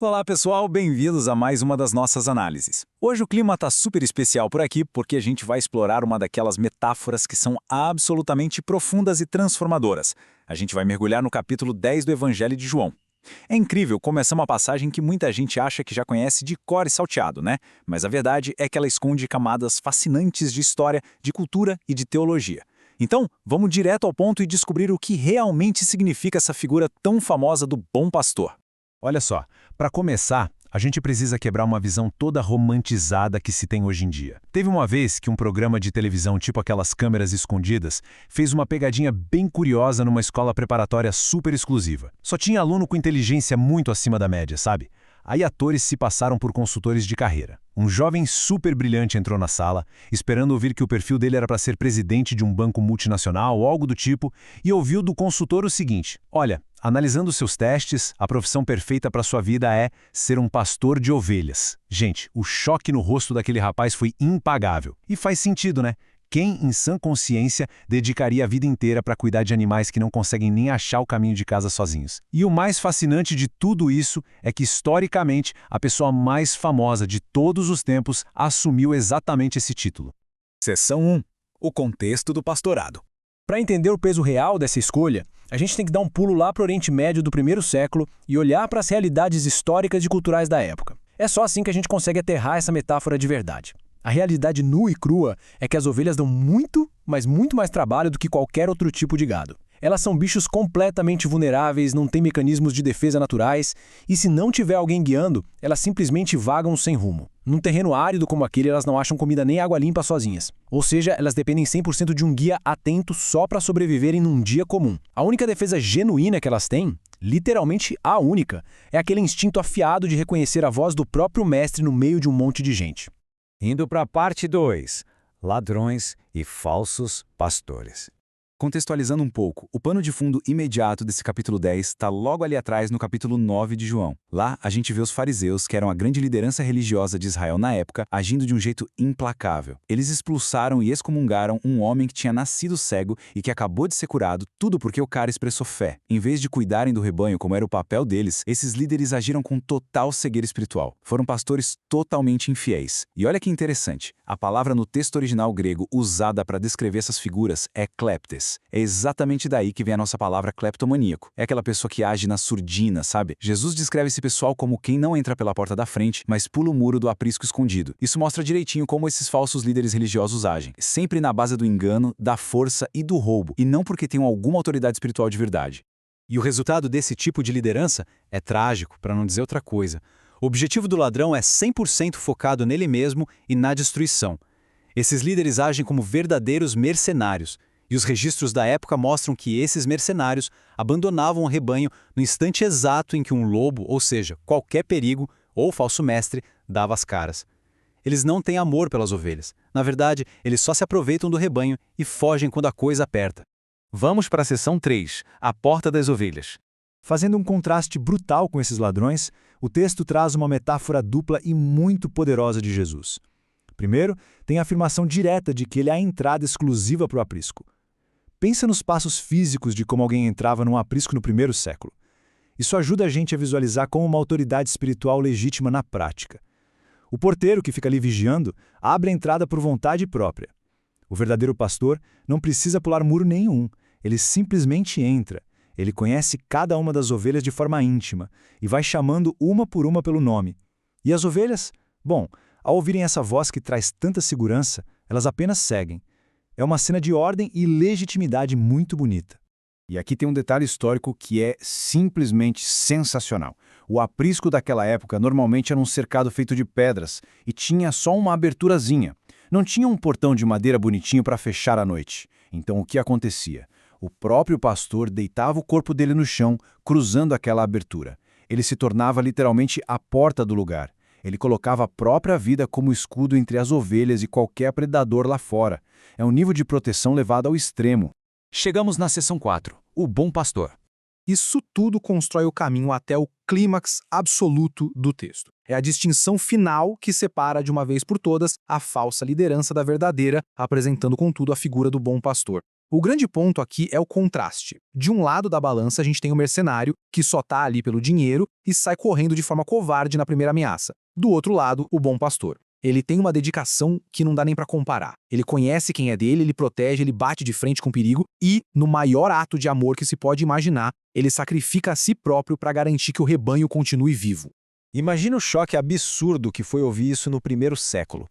Olá pessoal, bem-vindos a mais uma das nossas análises. Hoje o clima está super especial por aqui porque a gente vai explorar uma daquelas metáforas que são absolutamente profundas e transformadoras. A gente vai mergulhar no capítulo 10 do Evangelho de João. É incrível como essa é uma passagem que muita gente acha que já conhece de cor e salteado, né? Mas a verdade é que ela esconde camadas fascinantes de história, de cultura e de teologia. Então, vamos direto ao ponto e descobrir o que realmente significa essa figura tão famosa do bom pastor. Olha só, para começar, a gente precisa quebrar uma visão toda romantizada que se tem hoje em dia. Teve uma vez que um programa de televisão tipo aquelas câmeras escondidas fez uma pegadinha bem curiosa numa escola preparatória super exclusiva. Só tinha aluno com inteligência muito acima da média, sabe? Aí atores se passaram por consultores de carreira. Um jovem super brilhante entrou na sala, esperando ouvir que o perfil dele era para ser presidente de um banco multinacional ou algo do tipo, e ouviu do consultor o seguinte: olha, analisando seus testes, a profissão perfeita para sua vida é ser um pastor de ovelhas. Gente, o choque no rosto daquele rapaz foi impagável. E faz sentido, né? Quem, em sã consciência, dedicaria a vida inteira para cuidar de animais que não conseguem nem achar o caminho de casa sozinhos? E o mais fascinante de tudo isso é que, historicamente, a pessoa mais famosa de todos os tempos assumiu exatamente esse título. Seção 1. O contexto do pastorado. Para entender o peso real dessa escolha, a gente tem que dar um pulo lá para o Oriente Médio do primeiro século e olhar para as realidades históricas e culturais da época. É só assim que a gente consegue aterrar essa metáfora de verdade. A realidade nua e crua é que as ovelhas dão muito, mas muito mais trabalho do que qualquer outro tipo de gado. Elas são bichos completamente vulneráveis, não têm mecanismos de defesa naturais, e se não tiver alguém guiando, elas simplesmente vagam sem rumo. Num terreno árido como aquele, elas não acham comida nem água limpa sozinhas. Ou seja, elas dependem 100% de um guia atento só para sobreviverem num dia comum. A única defesa genuína que elas têm, literalmente a única, é aquele instinto afiado de reconhecer a voz do próprio mestre no meio de um monte de gente. Indo para a parte 2, ladrões e falsos pastores. Contextualizando um pouco, o pano de fundo imediato desse capítulo 10 está logo ali atrás no capítulo 9 de João. Lá, a gente vê os fariseus, que eram a grande liderança religiosa de Israel na época, agindo de um jeito implacável. Eles expulsaram e excomungaram um homem que tinha nascido cego e que acabou de ser curado, tudo porque o cara expressou fé. Em vez de cuidarem do rebanho como era o papel deles, esses líderes agiram com total cegueira espiritual. Foram pastores totalmente infiéis. E olha que interessante, a palavra no texto original grego usada para descrever essas figuras é kleptes. É exatamente daí que vem a nossa palavra cleptomaníaco. É aquela pessoa que age na surdina, sabe? Jesus descreve esse pessoal como quem não entra pela porta da frente, mas pula o muro do aprisco escondido. Isso mostra direitinho como esses falsos líderes religiosos agem. Sempre na base do engano, da força e do roubo, e não porque tenham alguma autoridade espiritual de verdade. E o resultado desse tipo de liderança é trágico, para não dizer outra coisa. O objetivo do ladrão é 100% focado nele mesmo e na destruição. Esses líderes agem como verdadeiros mercenários. E os registros da época mostram que esses mercenários abandonavam o rebanho no instante exato em que um lobo, ou seja, qualquer perigo ou falso mestre, dava as caras. Eles não têm amor pelas ovelhas. Na verdade, eles só se aproveitam do rebanho e fogem quando a coisa aperta. Vamos para a seção 3, a porta das ovelhas. Fazendo um contraste brutal com esses ladrões, o texto traz uma metáfora dupla e muito poderosa de Jesus. Primeiro, tem a afirmação direta de que ele é a entrada exclusiva para o aprisco. Pensa nos passos físicos de como alguém entrava num aprisco no primeiro século. Isso ajuda a gente a visualizar como uma autoridade espiritual legítima na prática. O porteiro, que fica ali vigiando, abre a entrada por vontade própria. O verdadeiro pastor não precisa pular muro nenhum, ele simplesmente entra. Ele conhece cada uma das ovelhas de forma íntima e vai chamando uma por uma pelo nome. E as ovelhas? Bom, ao ouvirem essa voz que traz tanta segurança, elas apenas seguem. É uma cena de ordem e legitimidade muito bonita. E aqui tem um detalhe histórico que é simplesmente sensacional. O aprisco daquela época normalmente era um cercado feito de pedras e tinha só uma aberturazinha. Não tinha um portão de madeira bonitinho para fechar à noite. Então o que acontecia? O próprio pastor deitava o corpo dele no chão, cruzando aquela abertura. Ele se tornava literalmente a porta do lugar. Ele colocava a própria vida como escudo entre as ovelhas e qualquer predador lá fora. É um nível de proteção levado ao extremo. Chegamos na seção 4, o bom pastor. Isso tudo constrói o caminho até o clímax absoluto do texto. É a distinção final que separa de uma vez por todas a falsa liderança da verdadeira, apresentando contudo a figura do bom pastor. O grande ponto aqui é o contraste. De um lado da balança, a gente tem o mercenário, que só tá ali pelo dinheiro e sai correndo de forma covarde na primeira ameaça. Do outro lado, o bom pastor. Ele tem uma dedicação que não dá nem pra comparar. Ele conhece quem é dele, ele protege, ele bate de frente com o perigo e, no maior ato de amor que se pode imaginar, ele sacrifica a si próprio para garantir que o rebanho continue vivo. Imagina o choque absurdo que foi ouvir isso no primeiro século.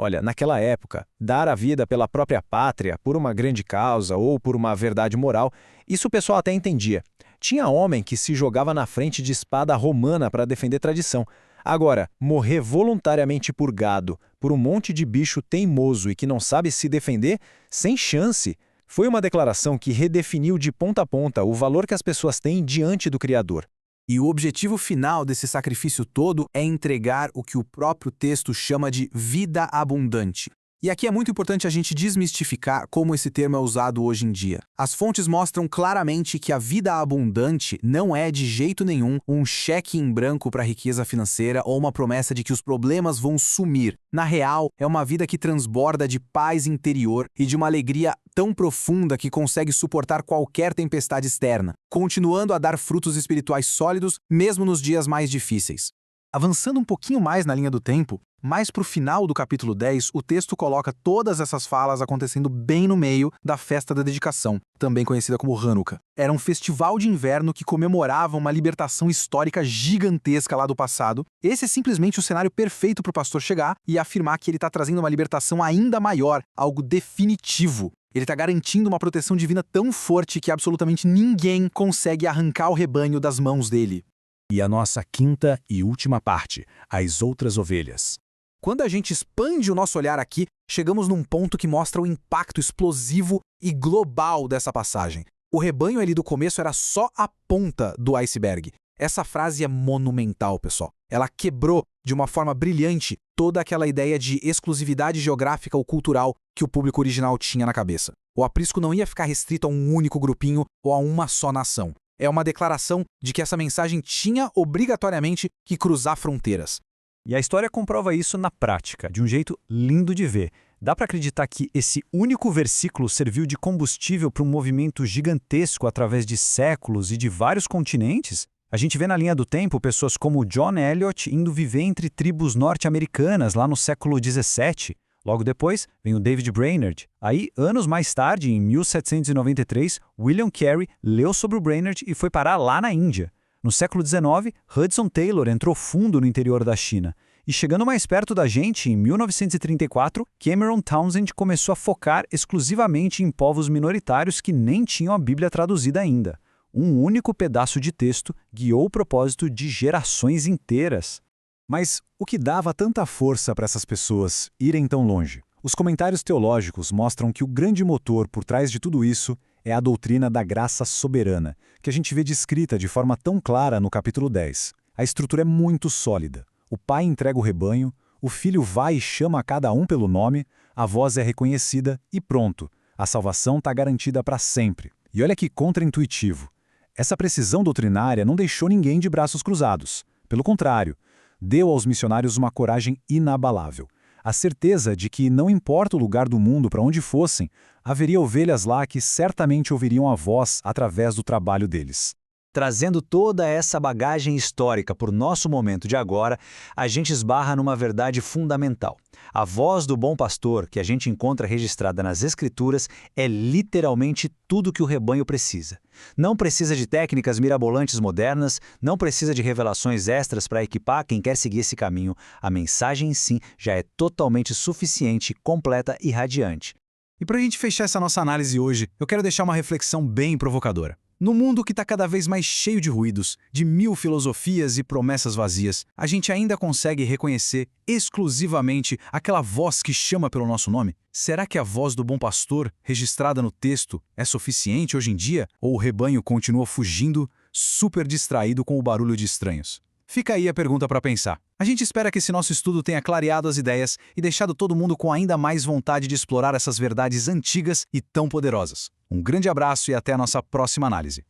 Olha, naquela época, dar a vida pela própria pátria, por uma grande causa ou por uma verdade moral, isso o pessoal até entendia. Tinha homem que se jogava na frente de espada romana para defender tradição. Agora, morrer voluntariamente por gado, por um monte de bicho teimoso e que não sabe se defender, sem chance, foi uma declaração que redefiniu de ponta a ponta o valor que as pessoas têm diante do Criador. E o objetivo final desse sacrifício todo é entregar o que o próprio texto chama de vida abundante. E aqui é muito importante a gente desmistificar como esse termo é usado hoje em dia. As fontes mostram claramente que a vida abundante não é de jeito nenhum um cheque em branco para a riqueza financeira ou uma promessa de que os problemas vão sumir. Na real, é uma vida que transborda de paz interior e de uma alegria tão profunda que consegue suportar qualquer tempestade externa, continuando a dar frutos espirituais sólidos mesmo nos dias mais difíceis. Avançando um pouquinho mais na linha do tempo, mais para o final do capítulo 10, o texto coloca todas essas falas acontecendo bem no meio da festa da dedicação, também conhecida como Hanukkah. Era um festival de inverno que comemorava uma libertação histórica gigantesca lá do passado. Esse é simplesmente o cenário perfeito para o pastor chegar e afirmar que ele está trazendo uma libertação ainda maior, algo definitivo. Ele está garantindo uma proteção divina tão forte que absolutamente ninguém consegue arrancar o rebanho das mãos dele. E a nossa quinta e última parte, as outras ovelhas. Quando a gente expande o nosso olhar aqui, chegamos num ponto que mostra o impacto explosivo e global dessa passagem. O rebanho ali do começo era só a ponta do iceberg. Essa frase é monumental, pessoal. Ela quebrou de uma forma brilhante toda aquela ideia de exclusividade geográfica ou cultural que o público original tinha na cabeça. O aprisco não ia ficar restrito a um único grupinho ou a uma só nação. É uma declaração de que essa mensagem tinha obrigatoriamente que cruzar fronteiras. E a história comprova isso na prática, de um jeito lindo de ver. Dá para acreditar que esse único versículo serviu de combustível para um movimento gigantesco através de séculos e de vários continentes? A gente vê na linha do tempo pessoas como John Eliot indo viver entre tribos norte-americanas lá no século XVII. Logo depois, vem o David Brainerd. Aí, anos mais tarde, em 1793, William Carey leu sobre o Brainerd e foi parar lá na Índia. No século XIX, Hudson Taylor entrou fundo no interior da China. E chegando mais perto da gente, em 1934, Cameron Townsend começou a focar exclusivamente em povos minoritários que nem tinham a Bíblia traduzida ainda. Um único pedaço de texto guiou o propósito de gerações inteiras. Mas o que dava tanta força para essas pessoas irem tão longe? Os comentários teológicos mostram que o grande motor por trás de tudo isso é a doutrina da graça soberana, que a gente vê descrita de forma tão clara no capítulo 10. A estrutura é muito sólida. O pai entrega o rebanho, o filho vai e chama cada um pelo nome, a voz é reconhecida e pronto, a salvação está garantida para sempre. E olha que contraintuitivo. Essa precisão doutrinária não deixou ninguém de braços cruzados. Pelo contrário, deu aos missionários uma coragem inabalável. A certeza de que, não importa o lugar do mundo para onde fossem, haveria ovelhas lá que certamente ouviriam a voz através do trabalho deles. Trazendo toda essa bagagem histórica para o nosso momento de agora, a gente esbarra numa verdade fundamental. A voz do bom pastor, que a gente encontra registrada nas Escrituras, é literalmente tudo que o rebanho precisa. Não precisa de técnicas mirabolantes modernas, não precisa de revelações extras para equipar quem quer seguir esse caminho. A mensagem em si já é totalmente suficiente, completa e radiante. E para a gente fechar essa nossa análise hoje, eu quero deixar uma reflexão bem provocadora. No mundo que está cada vez mais cheio de ruídos, de mil filosofias e promessas vazias, a gente ainda consegue reconhecer exclusivamente aquela voz que chama pelo nosso nome? Será que a voz do bom pastor, registrada no texto, é suficiente hoje em dia? Ou o rebanho continua fugindo, super distraído com o barulho de estranhos? Fica aí a pergunta para pensar. A gente espera que esse nosso estudo tenha clareado as ideias e deixado todo mundo com ainda mais vontade de explorar essas verdades antigas e tão poderosas. Um grande abraço e até a nossa próxima análise.